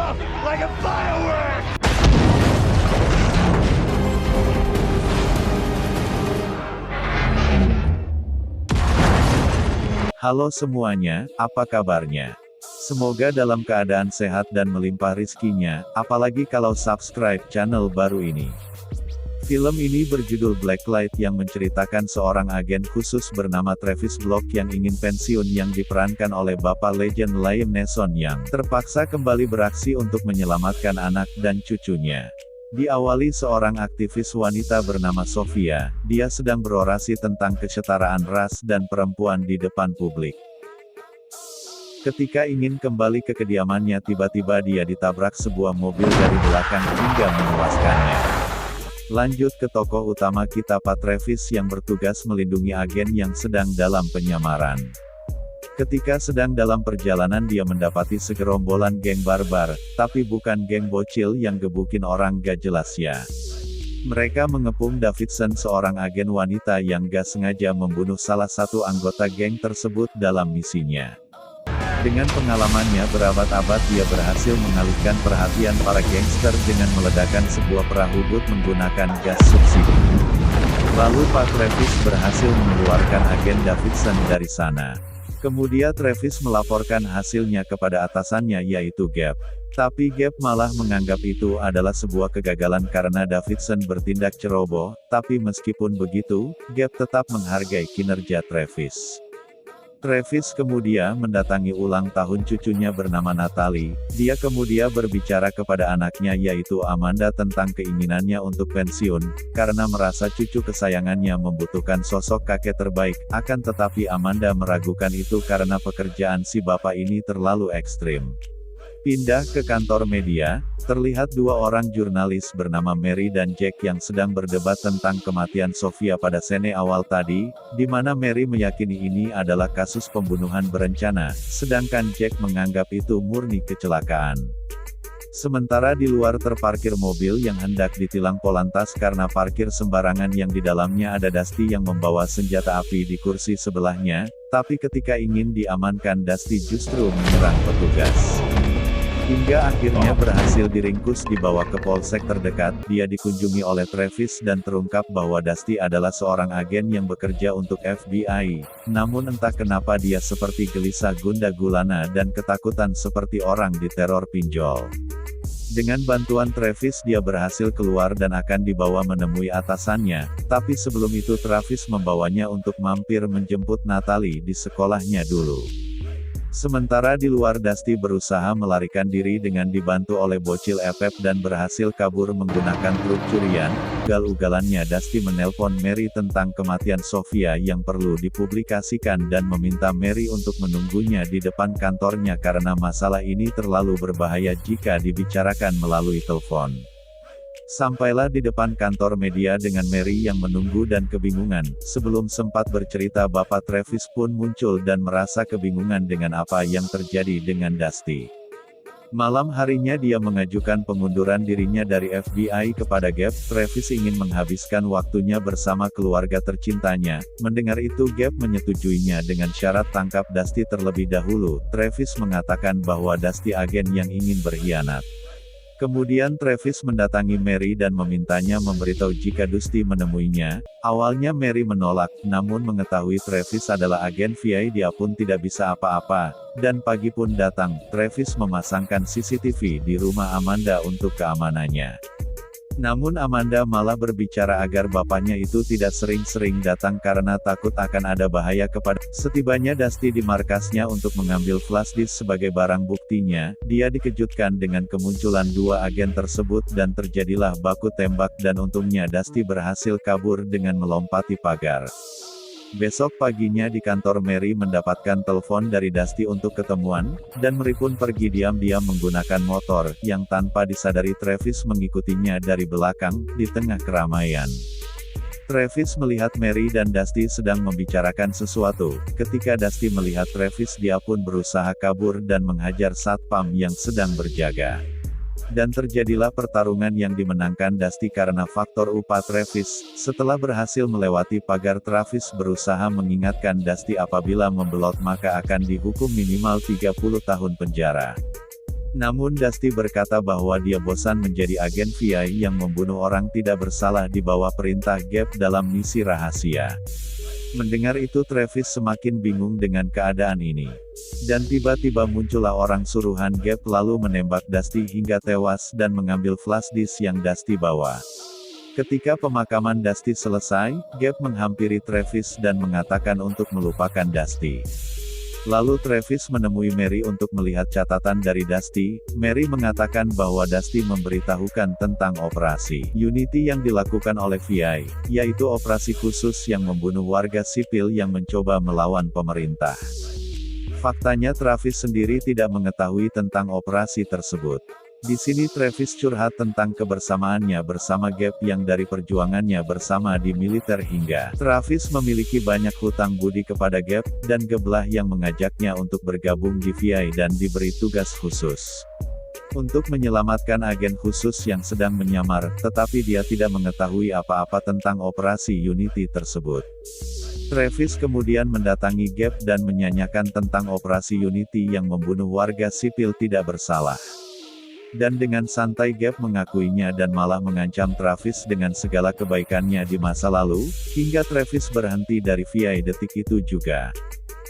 off like a firework! Halo semuanya, apa kabarnya? Semoga dalam keadaan sehat dan melimpah rizkinya, apalagi kalau subscribe channel baru ini. Film ini berjudul Blacklight yang menceritakan seorang agen khusus bernama Travis Block yang ingin pensiun yang diperankan oleh Bapak legend Liam Neeson yang terpaksa kembali beraksi untuk menyelamatkan anak dan cucunya. Diawali seorang aktivis wanita bernama Sofia, dia sedang berorasi tentang kesetaraan ras dan perempuan di depan publik. Ketika ingin kembali ke kediamannya tiba-tiba dia ditabrak sebuah mobil dari belakang hingga menewaskannya. Lanjut ke tokoh utama kita Pak Travis yang bertugas melindungi agen yang sedang dalam penyamaran. Ketika sedang dalam perjalanan dia mendapati segerombolan geng barbar, tapi bukan geng bocil yang gebukin orang gak jelas ya. Mereka mengepung Davidson seorang agen wanita yang gak sengaja membunuh salah satu anggota geng tersebut dalam misinya. Dengan pengalamannya berabad-abad dia berhasil mengalihkan perhatian para gangster dengan meledakkan sebuah perahu but menggunakan gas subsidi. Lalu Pak Travis berhasil mengeluarkan agen Davidson dari sana. Kemudian Travis melaporkan hasilnya kepada atasannya yaitu Gabe. Tapi Gabe malah menganggap itu adalah sebuah kegagalan karena Davidson bertindak ceroboh, tapi meskipun begitu, Gabe tetap menghargai kinerja Travis. Travis kemudian mendatangi ulang tahun cucunya bernama Natalie, dia kemudian berbicara kepada anaknya yaitu Amanda tentang keinginannya untuk pensiun, karena merasa cucu kesayangannya membutuhkan sosok kakek terbaik, akan tetapi Amanda meragukan itu karena pekerjaan si bapak ini terlalu ekstrim. Pindah ke kantor media, terlihat dua orang jurnalis bernama Mary dan Jack yang sedang berdebat tentang kematian Sofia pada scene awal tadi, di mana Mary meyakini ini adalah kasus pembunuhan berencana, sedangkan Jack menganggap itu murni kecelakaan. Sementara di luar terparkir mobil yang hendak ditilang Polantas karena parkir sembarangan yang di dalamnya ada Dusty yang membawa senjata api di kursi sebelahnya, tapi ketika ingin diamankan Dusty justru menyerang petugas. Hingga akhirnya berhasil diringkus dibawa ke polsek terdekat, dia dikunjungi oleh Travis dan terungkap bahwa Dusty adalah seorang agen yang bekerja untuk FBI, namun entah kenapa dia seperti gelisah gundah gulana dan ketakutan seperti orang diteror pinjol. Dengan bantuan Travis dia berhasil keluar dan akan dibawa menemui atasannya, tapi sebelum itu Travis membawanya untuk mampir menjemput Natalie di sekolahnya dulu. Sementara di luar Dusty berusaha melarikan diri dengan dibantu oleh bocil Epep dan berhasil kabur menggunakan truk curian. Ugal-ugalannya Dusty menelpon Mary tentang kematian Sofia yang perlu dipublikasikan dan meminta Mary untuk menunggunya di depan kantornya karena masalah ini terlalu berbahaya jika dibicarakan melalui telepon. Sampailah di depan kantor media dengan Mary yang menunggu dan kebingungan. Sebelum sempat bercerita Bapak Travis pun muncul dan merasa kebingungan dengan apa yang terjadi dengan Dusty. Malam harinya dia mengajukan pengunduran dirinya dari FBI kepada Gabe. Travis ingin menghabiskan waktunya bersama keluarga tercintanya. Mendengar itu Gabe menyetujuinya dengan syarat tangkap Dusty terlebih dahulu. Travis mengatakan bahwa Dusty agen yang ingin berkhianat. Kemudian Travis mendatangi Mary dan memintanya memberitahu jika Dusty menemuinya. Awalnya Mary menolak, namun mengetahui Travis adalah agen FBI dia pun tidak bisa apa-apa, dan pagi pun datang. Travis memasangkan CCTV di rumah Amanda untuk keamanannya. Namun Amanda malah berbicara agar bapaknya itu tidak sering-sering datang karena takut akan ada bahaya kepada. Setibanya Dusty di markasnya untuk mengambil flash disk sebagai barang buktinya, dia dikejutkan dengan kemunculan dua agen tersebut dan terjadilah baku tembak dan untungnya Dusty berhasil kabur dengan melompati pagar. Besok paginya di kantor Mary mendapatkan telepon dari Dusty untuk ketemuan, dan Mary pun pergi diam-diam menggunakan motor, yang tanpa disadari Travis mengikutinya dari belakang, di tengah keramaian. Travis melihat Mary dan Dusty sedang membicarakan sesuatu. Ketika Dusty melihat Travis dia pun berusaha kabur dan menghajar satpam yang sedang berjaga. Dan terjadilah pertarungan yang dimenangkan Dusty karena faktor upah Travis. Setelah berhasil melewati pagar, Travis berusaha mengingatkan Dusty apabila membelot maka akan dihukum minimal 30 tahun penjara. Namun Dusty berkata bahwa dia bosan menjadi agen VI yang membunuh orang tidak bersalah di bawah perintah Gabe dalam misi rahasia. Mendengar itu Travis semakin bingung dengan keadaan ini. Dan tiba-tiba muncullah orang suruhan Gabe lalu menembak Dusty hingga tewas dan mengambil flash disk yang Dusty bawa. Ketika pemakaman Dusty selesai, Gabe menghampiri Travis dan mengatakan untuk melupakan Dusty. Lalu Travis menemui Mary untuk melihat catatan dari Dusty. Mary mengatakan bahwa Dusty memberitahukan tentang operasi Unity yang dilakukan oleh VI, yaitu operasi khusus yang membunuh warga sipil yang mencoba melawan pemerintah. Faktanya Travis sendiri tidak mengetahui tentang operasi tersebut. Di sini Travis curhat tentang kebersamaannya bersama Gabe yang dari perjuangannya bersama di militer hingga Travis memiliki banyak hutang budi kepada Gabe, dan Gabe-lah yang mengajaknya untuk bergabung di VI dan diberi tugas khusus untuk menyelamatkan agen khusus yang sedang menyamar, tetapi dia tidak mengetahui apa-apa tentang operasi Unity tersebut. Travis kemudian mendatangi Gabe dan menyanyikan tentang operasi Unity yang membunuh warga sipil tidak bersalah. Dan dengan santai Gabe mengakuinya dan malah mengancam Travis dengan segala kebaikannya di masa lalu, hingga Travis berhenti dari VI detik itu juga.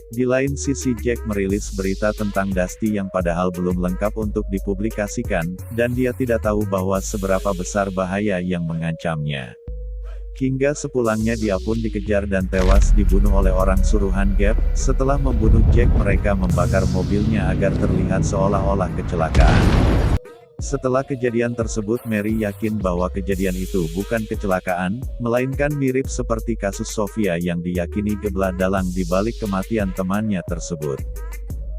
Di lain sisi Jack merilis berita tentang Dusty yang padahal belum lengkap untuk dipublikasikan, dan dia tidak tahu bahwa seberapa besar bahaya yang mengancamnya. Hingga sepulangnya dia pun dikejar dan tewas dibunuh oleh orang suruhan Gabe. Setelah membunuh Jack mereka membakar mobilnya agar terlihat seolah-olah kecelakaan. Setelah kejadian tersebut Mary yakin bahwa kejadian itu bukan kecelakaan, melainkan mirip seperti kasus Sofia yang diyakini Gabe dalang di balik kematian temannya tersebut.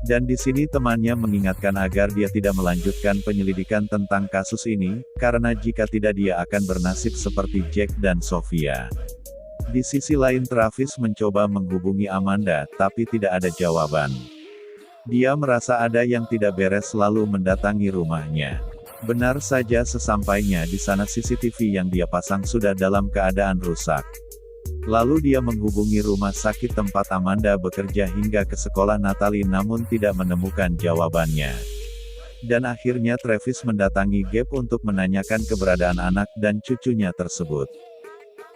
Dan di sini temannya mengingatkan agar dia tidak melanjutkan penyelidikan tentang kasus ini, karena jika tidak dia akan bernasib seperti Jack dan Sofia. Di sisi lain Travis mencoba menghubungi Amanda, tapi tidak ada jawaban. Dia merasa ada yang tidak beres lalu mendatangi rumahnya. Benar saja sesampainya di sana CCTV yang dia pasang sudah dalam keadaan rusak. Lalu dia menghubungi rumah sakit tempat Amanda bekerja hingga ke sekolah Natalie namun tidak menemukan jawabannya. Dan akhirnya Travis mendatangi Gabe untuk menanyakan keberadaan anak dan cucunya tersebut.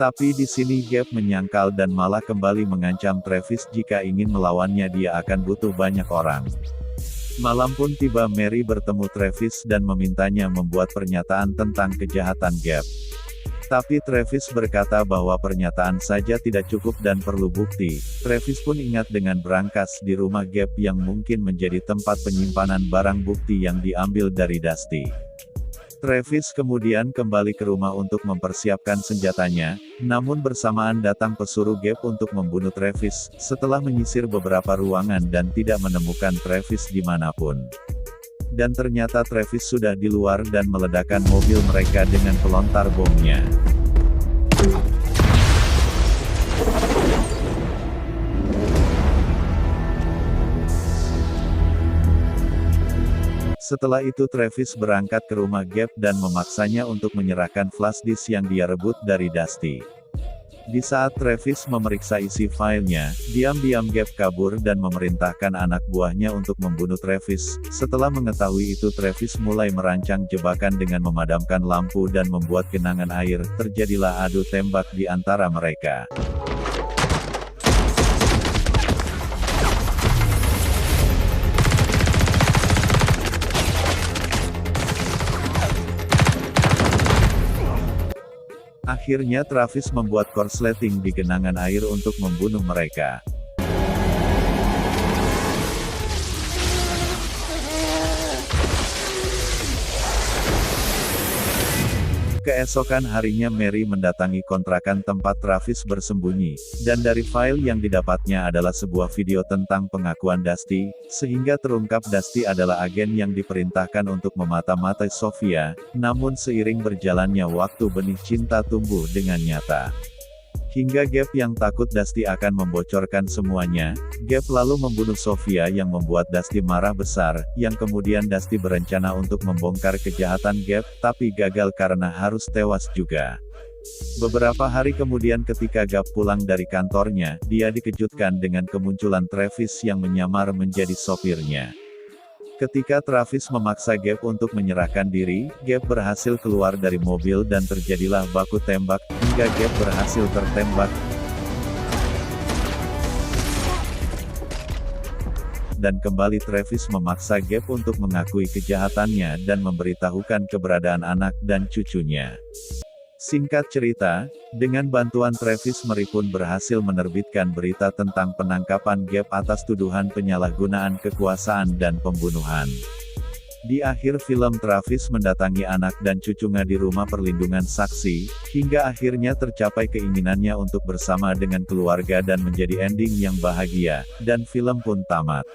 Tapi di sini Gabe menyangkal dan malah kembali mengancam Travis jika ingin melawannya dia akan butuh banyak orang. Malam pun tiba Mary bertemu Travis dan memintanya membuat pernyataan tentang kejahatan Gabe. Tapi Travis berkata bahwa pernyataan saja tidak cukup dan perlu bukti. Travis pun ingat dengan berangkas di rumah Gabe yang mungkin menjadi tempat penyimpanan barang bukti yang diambil dari Dusty. Travis kemudian kembali ke rumah untuk mempersiapkan senjatanya, namun bersamaan datang pesuruh Gabe untuk membunuh Travis, setelah menyisir beberapa ruangan dan tidak menemukan Travis dimanapun. Dan ternyata Travis sudah di luar dan meledakkan mobil mereka dengan pelontar bomnya. Setelah itu Travis berangkat ke rumah Gabe dan memaksanya untuk menyerahkan flash disk yang dia rebut dari Dusty. Di saat Travis memeriksa isi filenya, diam-diam Gabe kabur dan memerintahkan anak buahnya untuk membunuh Travis. Setelah mengetahui itu Travis mulai merancang jebakan dengan memadamkan lampu dan membuat genangan air. Terjadilah adu tembak di antara mereka. Akhirnya Travis membuat korsleting di genangan air untuk membunuh mereka. Keesokan harinya Mary mendatangi kontrakan tempat Travis bersembunyi, dan dari file yang didapatnya adalah sebuah video tentang pengakuan Dusty, sehingga terungkap Dusty adalah agen yang diperintahkan untuk memata-matai Sofia, namun seiring berjalannya waktu benih cinta tumbuh dengan nyata. Hingga Gabe yang takut Dusty akan membocorkan semuanya, Gabe lalu membunuh Sofia yang membuat Dusty marah besar, yang kemudian Dusty berencana untuk membongkar kejahatan Gabe, tapi gagal karena harus tewas juga. Beberapa hari kemudian ketika Gabe pulang dari kantornya, dia dikejutkan dengan kemunculan Travis yang menyamar menjadi sopirnya. Ketika Travis memaksa Gabe untuk menyerahkan diri, Gabe berhasil keluar dari mobil dan terjadilah baku tembak, hingga Gabe berhasil tertembak. Dan kembali Travis memaksa Gabe untuk mengakui kejahatannya dan memberitahukan keberadaan anak dan cucunya. Singkat cerita, dengan bantuan Travis Murray pun berhasil menerbitkan berita tentang penangkapan Gabe atas tuduhan penyalahgunaan kekuasaan dan pembunuhan. Di akhir film Travis mendatangi anak dan cucunya di rumah perlindungan saksi, hingga akhirnya tercapai keinginannya untuk bersama dengan keluarga dan menjadi ending yang bahagia, dan film pun tamat.